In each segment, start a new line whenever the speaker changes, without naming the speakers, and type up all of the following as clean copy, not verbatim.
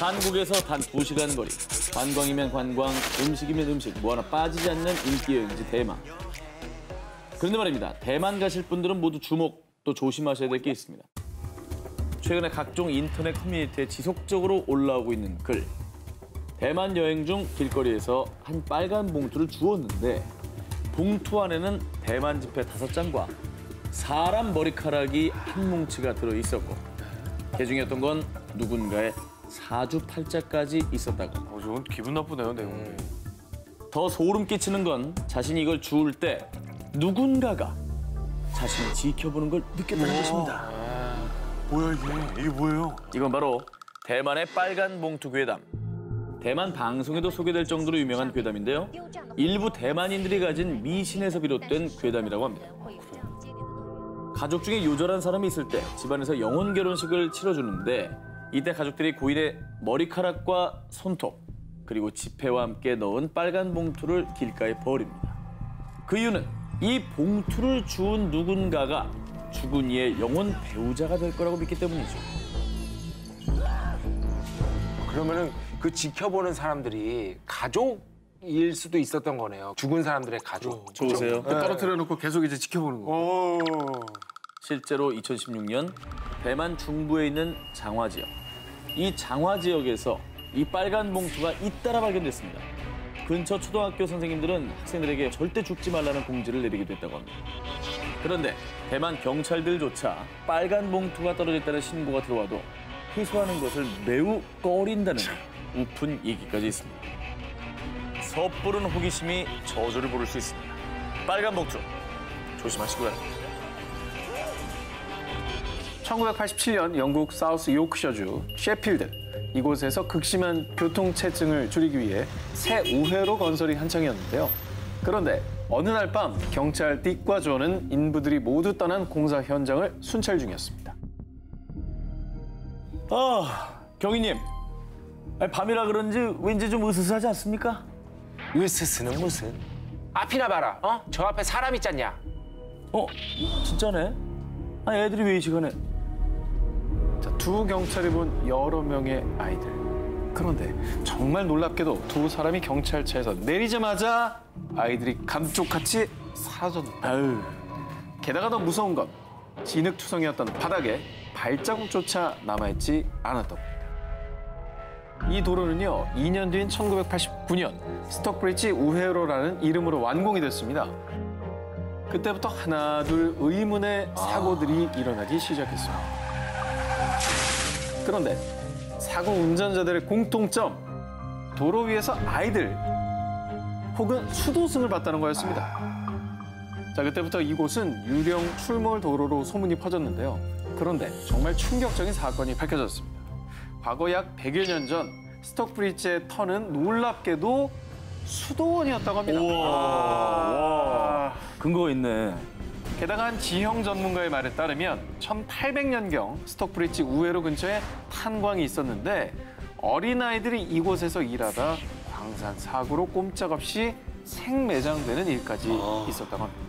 한국에서 단 2시간 거리. 관광이면 관광, 음식이면 음식, 뭐 하나 빠지지 않는 인기 여행지 대만. 그런데 말입니다. 대만 가실 분들은 모두 주목, 또 조심하셔야 될 게 있습니다. 최근에 각종 인터넷 커뮤니티에 지속적으로 올라오고 있는 글. 대만 여행 중 길거리에서 한 빨간 봉투를 주웠는데 봉투 안에는 대만 지폐 5장과 사람 머리카락이 한 뭉치가 들어있었고 그 중이었던 건 누군가의 사주팔자까지 있었다고.
저건 기분 나쁘네요, 내용이.
더 소름 끼치는 건 자신이 이걸 주울 때 누군가가 자신을 지켜보는 걸 느꼈다는 것입니다.
뭐야, 이게 뭐예요?
이건 바로 대만의 빨간 봉투 괴담. 대만 방송에도 소개될 정도로 유명한 괴담인데요. 일부 대만인들이 가진 미신에서 비롯된 괴담이라고 합니다. 가족 중에 요절한 사람이 있을 때 집안에서 영혼 결혼식을 치러주는데 이때 가족들이 고인의 머리카락과 손톱 그리고 지폐와 함께 넣은 빨간 봉투를 길가에 버립니다. 그 이유는 이 봉투를 주운 누군가가 죽은 이의 영혼 배우자가 될 거라고 믿기 때문이죠.
그러면은 그 지켜보는 사람들이 가족일 수도 있었던 거네요. 죽은 사람들의 가족.
좋으세요?
떨어뜨려 놓고 계속 이제 지켜보는 거.
실제로 2016년 대만 중부에 있는 장화 지역. 이 장화 지역에서 이 빨간 봉투가 잇따라 발견됐습니다. 근처 초등학교 선생님들은 학생들에게 절대 죽지 말라는 공지를 내리기도 했다고 합니다. 그런데 대만 경찰들조차 빨간 봉투가 떨어졌다는 신고가 들어와도 회수하는 것을 매우 꺼린다는 우픈 얘기까지 있습니다. 섣부른 호기심이 저주를 부를 수 있습니다. 빨간 봉투 조심하시고요.
1987년 영국 사우스 요크셔주 셰필드 이곳에서 극심한 교통체증을 줄이기 위해 새 우회로 건설이 한창이었는데요. 그런데 어느 날 밤 경찰 딕과 존은 인부들이 모두 떠난 공사 현장을 순찰 중이었습니다.
경위님. 밤이라 그런지 왠지 좀 으스스하지 않습니까?
으스스는 무슨? 앞이나 봐라. 저 앞에 사람 있잖냐?
진짜네? 애들이 왜 이 시간에?
두 경찰이 본 여러 명의 아이들. 그런데 정말 놀랍게도 두 사람이 경찰차에서 내리자마자 아이들이 감쪽같이 사라졌다. 게다가 더 무서운 건 진흙투성이었던 바닥에 발자국조차 남아있지 않았던 겁니다. 이 도로는요, 2년 뒤인 1989년 스톡브리지 우회로라는 이름으로 완공이 됐습니다. 그때부터 하나 둘 의문의 사고들이 일어나기 시작했습니다. 그런데 사고 운전자들의 공통점, 도로 위에서 아이들 혹은 수도승을 봤다는 거였습니다. 자, 그때부터 이곳은 유령 출몰 도로로 소문이 퍼졌는데요. 그런데 정말 충격적인 사건이 밝혀졌습니다. 과거 약 100여 년 전 스톡브리지의 터는 놀랍게도 수도원이었다고 합니다.
와, 근거가 있네.
게다가 한 지형 전문가의 말에 따르면 1800년경 스톡브리지 우회로 근처에 탄광이 있었는데 어린아이들이 이곳에서 일하다 광산 사고로 꼼짝없이 생매장되는 일까지 있었다고 합니다.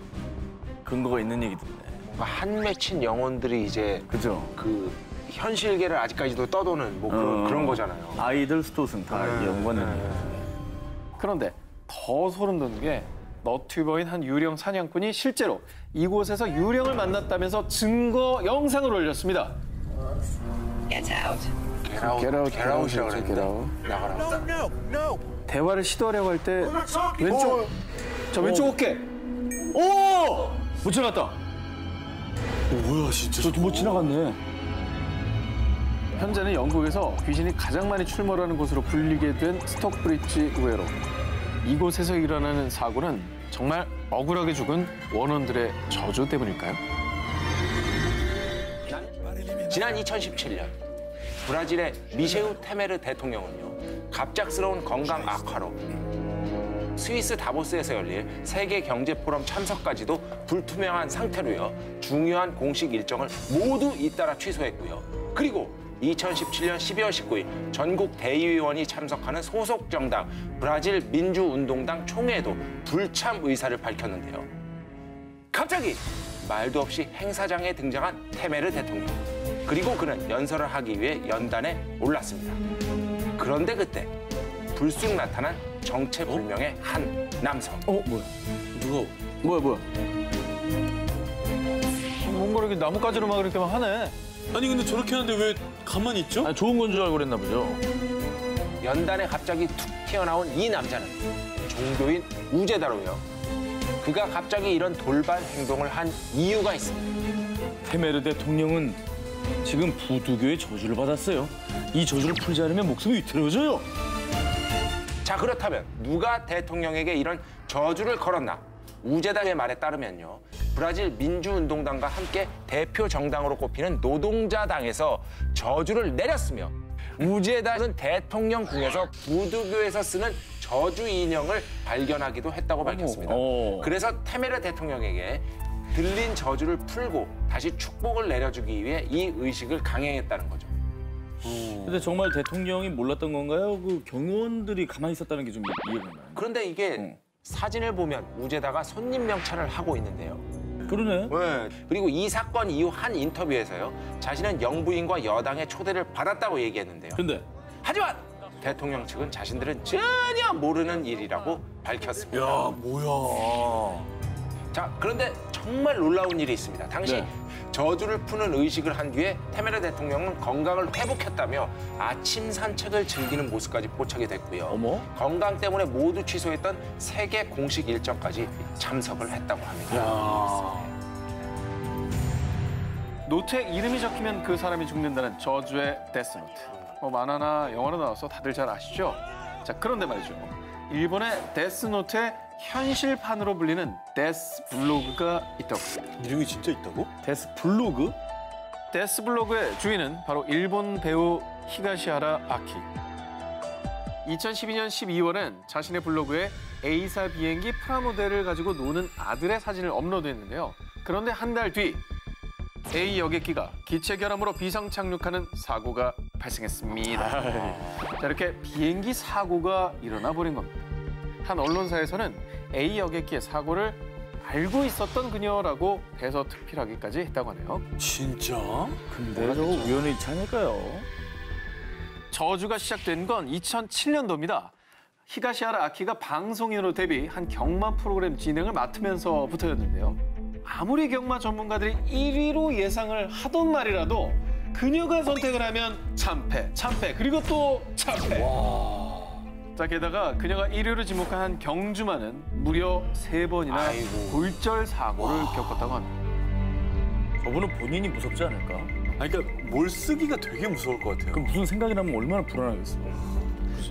근거가 있는 얘기 듣네.
한 맺힌 영혼들이 이제
그죠?
그 현실계를 아직까지도 떠도는 뭐 그런 거잖아요.
아이들 수도승 다 연관되는 얘기.
그런데 더 소름 돋는 게 너튜버인 한 유령 사냥꾼이 실제로 이곳에서 유령을 만났다면서 증거 영상을 올렸습니다.
겟아웃이라고 그랬는데. 나가라.
대화를 시도하려고 할 때 왼쪽, 저 왼쪽 어깨.
못 지나갔다.
뭐야, 진짜.
못 지나갔네.
현재는 영국에서 귀신이 가장 많이 출몰하는 곳으로 불리게 된 스톡브리지 우회로. 이곳에서 일어나는 사고는 정말 억울하게 죽은 원혼들의 저주 때문일까요?
지난 2017년 브라질의 미셰우 테메르 대통령은요, 갑작스러운 건강 악화로 스위스 다보스에서 열릴 세계 경제 포럼 참석까지도 불투명한 상태로요, 중요한 공식 일정을 모두 잇따라 취소했고요. 그리고 2017년 12월 19일 전국 대의원이 참석하는 소속 정당 브라질 민주운동당 총회에도 불참 의사를 밝혔는데요. 갑자기 말도 없이 행사장에 등장한 테메르 대통령. 그리고 그는 연설을 하기 위해 연단에 올랐습니다. 그런데 그때 불쑥 나타난 정체불명의 한 남성.
뭐야? 뭐야?
뭔가 이렇게 나뭇가지로 막 이렇게 막 하네.
아니 근데 저렇게 하는데 왜 가만히 있죠?
아, 좋은 건 줄 알고 그랬나 보죠.
연단에 갑자기 툭 튀어나온 이 남자는 종교인 우제다로요. 그가 갑자기 이런 돌발 행동을 한 이유가 있습니다.
테메르 대통령은 지금 부두교의 저주를 받았어요. 이 저주를 풀지 않으면 목숨이 위태로워져요.
자, 그렇다면 누가 대통령에게 이런 저주를 걸었나? 우제다의 말에 따르면요. 브라질 민주운동당과 함께 대표 정당으로 꼽히는 노동자당에서 저주를 내렸으며 우제다는 대통령궁에서 부두교에서 쓰는 저주 인형을 발견하기도 했다고 밝혔습니다. 그래서 테메르 대통령에게 들린 저주를 풀고 다시 축복을 내려주기 위해 이 의식을 강행했다는 거죠.
근데 정말 대통령이 몰랐던 건가요? 그 경호원들이 가만히 있었다는 게 좀 이해가 안 나요.
그런데 이게 사진을 보면 우제다가 손님 명찰을 하고 있는데요.
그러네.
네. 그리고 이 사건 이후 한 인터뷰에서요. 자신은 영부인과 여당의 초대를 받았다고 얘기했는데요.
근데
하지만 대통령 측은 자신들은 전혀 모르는 일이라고 밝혔습니다.
야 뭐야?
자, 그런데 정말 놀라운 일이 있습니다. 당시
네.
저주를 푸는 의식을 한 뒤에 테메르 대통령은 건강을 회복했다며 아침 산책을 즐기는 모습까지 포착이 됐고요.
어머.
건강 때문에 모두 취소했던 세계 공식 일정까지 참석을 했다고 합니다.
노트에 이름이 적히면 그 사람이 죽는다는 저주의 데스노트. 만화나 영화로 나와서 다들 잘 아시죠? 자, 그런데 말이죠. 일본의 데스노트의 현실판으로 불리는 데스블로그가 있다고 합니다.
이름이 진짜 있다고?
데스블로그?
데스블로그의 주인은 바로 일본 배우 히가시하라 아키. 2012년 12월엔 자신의 블로그에 A사 비행기 프라모델을 가지고 노는 아들의 사진을 업로드했는데요. 그런데 한 달 뒤 A 여객기가 기체 결함으로 비상 착륙하는 사고가 발생했습니다. 자, 이렇게 비행기 사고가 일어나 버린 겁니다. 한 언론사에서는 A 여객기의 사고를 알고 있었던 그녀라고 대서특필하기까지 했다고 하네요.
진짜?
근데 저거 우연히 있지 않을까요?
저주가 시작된 건 2007년도입니다. 히가시하라 아키가 방송인으로 데뷔, 한 경마 프로그램 진행을 맡으면서부터였는데요. 아무리 경마 전문가들이 1위로 예상을 하던 말이라도 그녀가 선택을 하면 참패, 그리고 또 참패. 자, 게다가 그녀가 1위로 지목한 한 경주마는 무려 3번이나
아이고.
골절 사고를 겪었다고 합니다.
저분은 본인이 무섭지 않을까?
아니 그러니까 뭘 쓰기가 되게 무서울 것 같아요.
그럼 무슨 생각이 나면 얼마나 불안하겠어.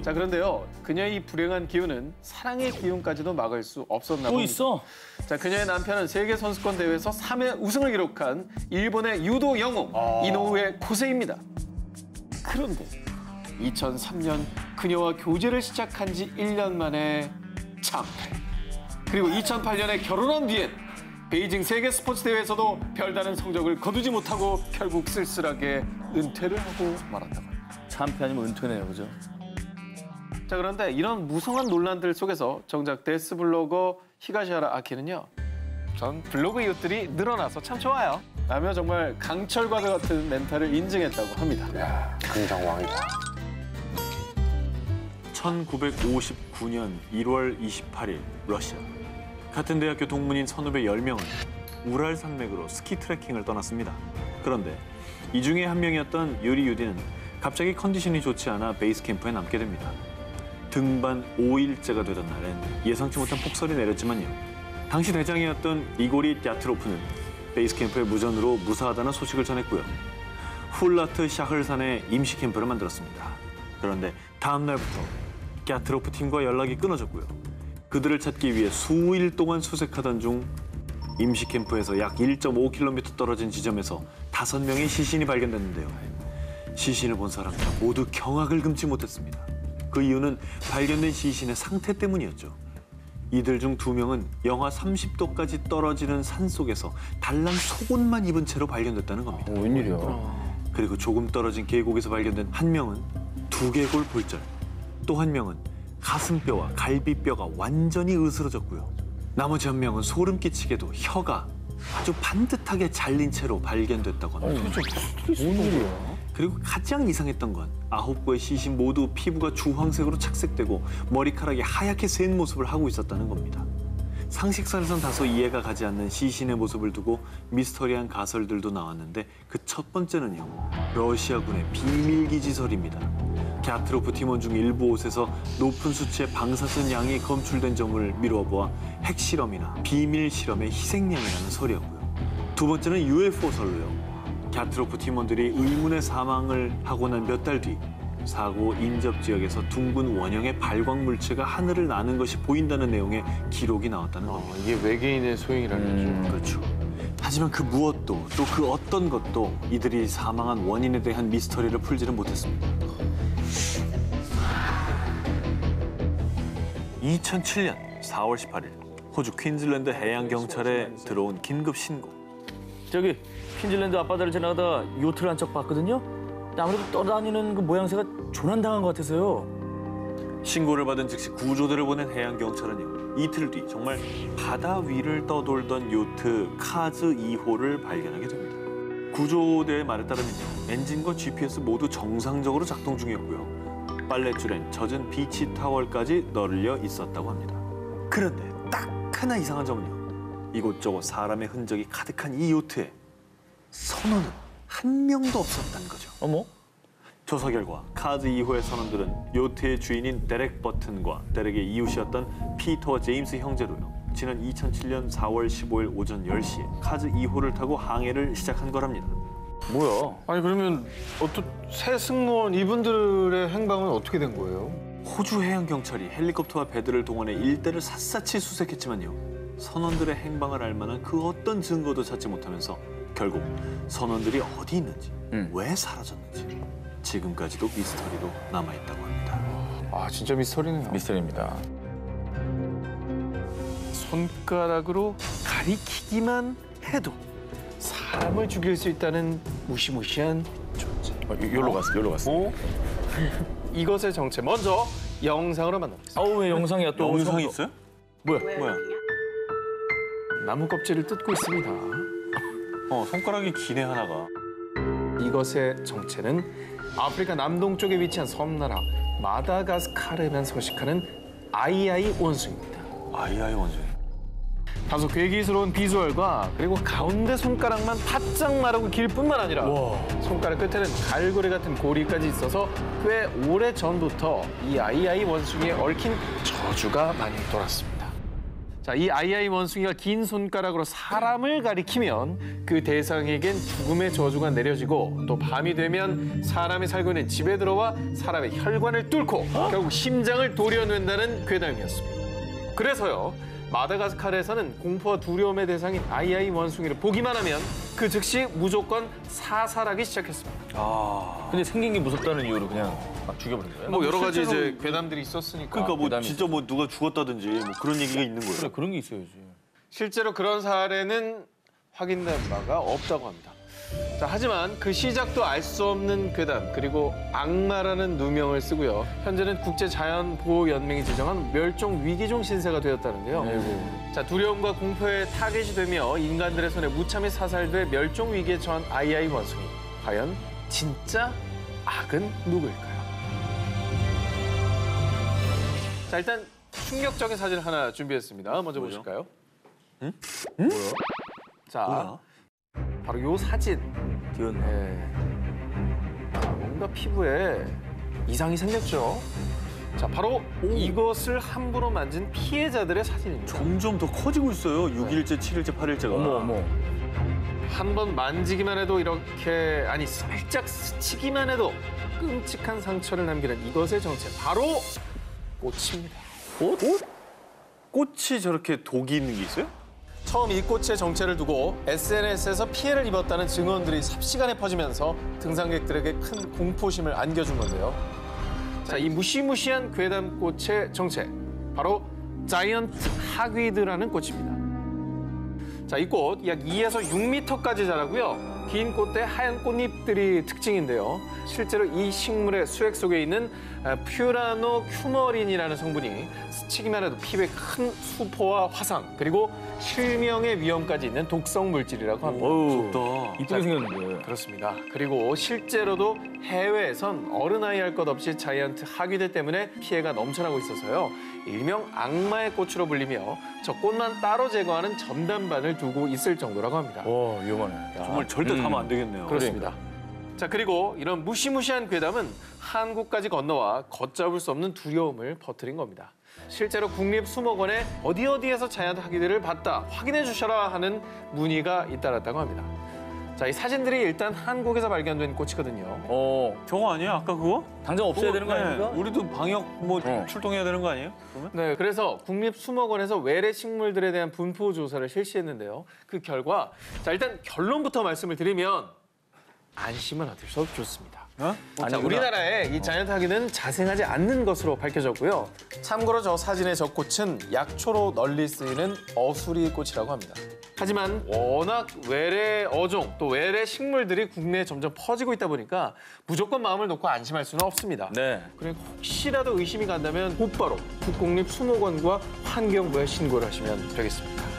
자, 그런데요. 그녀의 이 불행한 기운은 사랑의 기운까지도 막을 수 없었나
또
봅니다.
있어?
자, 그녀의 남편은 세계 선수권 대회에서 3회 우승을 기록한 일본의 유도 영웅 이노우에 코세입니다. 그런데 2003년 그녀와 교제를 시작한 지 1년 만에 참패. 그리고 2008년에 결혼한 뒤엔 베이징 세계 스포츠 대회에서도 별다른 성적을 거두지 못하고 결국 쓸쓸하게 은퇴를 하고 말았다고 합니다.
참패 아니면 은퇴네요, 그죠?
자, 그런데 이런 무성한 논란들 속에서 정작 데스블로거 히가시하라 아키는요. 전 블로그 이웃들이 늘어나서 참 좋아요. 라며 정말 강철과도 같은 멘탈을 인증했다고 합니다.
야, 긍정왕이다.
1959년 1월 28일 러시아. 같은 대학교 동문인 선후배 10명은 우랄 산맥으로 스키 트레킹을 떠났습니다. 그런데 이 중에 한 명이었던 유리 유디는 갑자기 컨디션이 좋지 않아 베이스 캠프에 남게 됩니다. 등반 5일째가 되던 날엔 예상치 못한 폭설이 내렸지만요. 당시 대장이었던 이고리 야트로프는 베이스 캠프에 무전으로 무사하다는 소식을 전했고요. 훌라트 샤흐르산에 임시 캠프를 만들었습니다. 그런데 다음 날부터 야트로프 팀과 연락이 끊어졌고요. 그들을 찾기 위해 수일 동안 수색하던 중 임시 캠프에서 약 1.5km 떨어진 지점에서 5명의 시신이 발견됐는데요. 시신을 본 사람들 모두 경악을 금치 못했습니다. 그 이유는 발견된 시신의 상태 때문이었죠. 이들 중 2명은 영하 30도까지 떨어지는 산속에서 달랑 속옷만 입은 채로 발견됐다는 겁니다.
웬일이야?
그리고 조금 떨어진 계곡에서 발견된 한 명은 두개골 골절, 또 한 명은 가슴뼈와 갈비뼈가 완전히 으스러졌고요. 나머지 한 명은 소름 끼치게도 혀가 아주 반듯하게 잘린 채로 발견됐다고 합니다.
뭔 일이야?
그리고 가장 이상했던 건 9구의 시신 모두 피부가 주황색으로 착색되고 머리카락이 하얗게 센 모습을 하고 있었다는 겁니다. 상식선에선 다소 이해가 가지 않는 시신의 모습을 두고 미스터리한 가설들도 나왔는데 그 첫 번째는요. 러시아군의 비밀기지설입니다. 갸트로프 팀원 중 일부 옷에서 높은 수치의 방사선 양이 검출된 점을 미루어 보아 핵실험이나 비밀 실험의 희생양이라는 설이었고요. 두 번째는 UFO설로요. 갸트로프 팀원들이 의문의 사망을 하고 난 몇 달 뒤 사고 인접 지역에서 둥근 원형의 발광 물체가 하늘을 나는 것이 보인다는 내용의 기록이 나왔다는 겁니다.
이게 외계인의 소행이라는 거죠.
그렇죠. 하지만 그 무엇도 또 그 어떤 것도 이들이 사망한 원인에 대한 미스터리를 풀지는 못했습니다. 2007년 4월 18일 호주 퀸즐랜드 해양경찰에 들어온 긴급 신고.
저기 퀸즐랜드 앞바다를 지나가다 요트를 한 척 봤거든요. 근데 아무래도 떠다니는 그 모양새가 조난당한 것 같아서요.
신고를 받은 즉시 구조대를 보낸 해양경찰은요. 이틀 뒤 정말 바다 위를 떠돌던 요트 카즈 2호를 발견하게 됩니다. 구조대의 말에 따르면요. 엔진과 GPS 모두 정상적으로 작동 중이었고요. 빨랫줄엔 젖은 비치 타월까지 널려 있었다고 합니다. 그런데 딱 하나 이상한 점은요. 이곳저곳 사람의 흔적이 가득한 이 요트에 선원은 한 명도 없었다는 거죠.
어머?
조사 결과 카즈 2호의 선원들은 요트의 주인인 데렉 버튼과 데렉의 이웃이었던 피터와 제임스 형제로요. 지난 2007년 4월 15일 오전 10시에 카즈 2호를 타고 항해를 시작한 거랍니다.
뭐야?
아니 그러면 새 승무원 이분들의 행방은 어떻게 된 거예요?
호주 해양경찰이 헬리콥터와 배들을 동원해 일대를 샅샅이 수색했지만요. 선원들의 행방을 알 만한 그 어떤 증거도 찾지 못하면서 결국 선원들이 어디 있는지, 왜 사라졌는지 지금까지도 미스터리로 남아있다고 합니다.
아 진짜 미스터리네요.
미스터리입니다.
손가락으로 가리키기만 해도 사람을 죽일 수 있다는 무시무시한 존재.
여기로 갔어.
이것의 정체 먼저 영상으로 만나보겠습니다.
아우 왜 영상이야 또?
영상이 있어요?
뭐야?
나무 껍질을 뜯고 있습니다.
손가락이 기네 하나가.
이것의 정체는 아프리카 남동쪽에 위치한 섬나라 마다가스카르에만 서식하는 아이아이 원숭이입니다.
아이아이 원숭이.
다소 괴기스러운 비주얼과 그리고 가운데 손가락만 바짝 마르고 길 뿐만 아니라 손가락 끝에는 갈고리 같은 고리까지 있어서 꽤 오래 전부터 이 아이아이 원숭이에 얽힌 저주가 많이 돌았습니다. 자, 이 아이아이 원숭이가 긴 손가락으로 사람을 가리키면 그 대상에겐 죽음의 저주가 내려지고 또 밤이 되면 사람이 살고 있는 집에 들어와 사람의 혈관을 뚫고 결국 심장을 도려낸다는 괴담이었습니다. 그래서요. 마다가스카르에서는 공포와 두려움의 대상인 아이아이 원숭이를 보기만 하면 그 즉시 무조건 사살하기 시작했습니다.
근데 생긴 게 무섭다는 이유로 그냥 막 죽여버린 거야?
뭐 여러 가지
실제로-
이제 괴담들이 있었으니까.
그러니까 뭐
부담이
진짜 뭐 누가 죽었다든지 뭐 그런 얘기가 있는 거예요.
그래 그런 게 있어야지.
실제로 그런 사례는 확인된 바가 없다고 합니다. 자, 하지만 그 시작도 알 수 없는 괴담 그리고 악마라는 누명을 쓰고요. 현재는 국제자연보호연맹이 지정한 멸종 위기종 신세가 되었다는데요. 자, 두려움과 공포에 타겟이 되며 인간들의 손에 무참히 사살돼 멸종 위기에 처한 아이아이 원숭이. 과연 진짜 악은 누구일까요? 자, 일단 충격적인 사진 하나 준비했습니다. 먼저
뭐죠?
보실까요?
뭐야?
자,
뭐야?
바로 요 사진. 네. 뭔가 피부에 이상이 생겼죠. 자, 바로 이것을 함부로 만진 피해자들의 사진입니다.
점점 더 커지고 있어요. 6일째, 7일째, 8일째가.
어머.
한 번 만지기만 해도 이렇게, 아니 살짝 스치기만 해도 끔찍한 상처를 남기는 이것의 정체. 바로 꽃입니다.
꽃이 저렇게 독이 있는 게 있어요?
처음 이 꽃의 정체를 두고 SNS에서 피해를 입었다는 증언들이 삽시간에 퍼지면서 등산객들에게 큰 공포심을 안겨준 건데요. 자, 이 무시무시한 괴담꽃의 정체, 바로 자이언트 하귀드라는 꽃입니다. 자, 이 꽃 약 2에서 6m까지 자라고요. 긴 꽃대 하얀 꽃잎들이 특징인데요. 실제로 이 식물의 수액 속에 있는 퓨라노 큐머린이라는 성분이 스치기만 해도 피부에 큰 수포와 화상 그리고 실명의 위험까지 있는 독성 물질이라고 합니다.
무섭다.
이쁘게 생겼는데.
그렇습니다. 그리고 실제로도 해외에선 어른아이 할 것 없이 자이언트 하귀들 때문에 피해가 넘쳐나고 있어서요. 일명 악마의 꽃으로 불리며 저 꽃만 따로 제거하는 전담반을 두고 있을 정도라고 합니다.
와, 위험하네.
정말 절대 가면 안 되겠네요.
그렇습니다. 자, 그리고 이런 무시무시한 괴담은 한국까지 건너와 걷잡을 수 없는 두려움을 퍼뜨린 겁니다. 실제로 국립수목원에 어디에서 자이언트 하귀들을 봤다, 확인해 주셔라 하는 문의가 잇따랐다고 합니다. 자, 이 사진들이 일단 한국에서 발견된 꽃이거든요.
저거 아니에요? 아까 그거?
당장 없애야 되는 거 아닙니까?
우리도 방역 출동해야 되는 거 아니에요? 그러면?
네, 그래서 국립수목원에서 외래 식물들에 대한 분포 조사를 실시했는데요. 그 결과, 자, 일단 결론부터 말씀을 드리면 안심은 하실 수 좋습니다. 자, 우리나라에 이 자이언트 하귀는 자생하지 않는 것으로 밝혀졌고요. 참고로 저 사진의 저 꽃은 약초로 널리 쓰이는 어수리 꽃이라고 합니다. 하지만 워낙 외래 어종 또 외래 식물들이 국내에 점점 퍼지고 있다 보니까 무조건 마음을 놓고 안심할 수는 없습니다.
네.
그러니까 혹시라도 의심이 간다면 곧바로 국공립수목원과 환경부에 신고를 하시면 되겠습니다.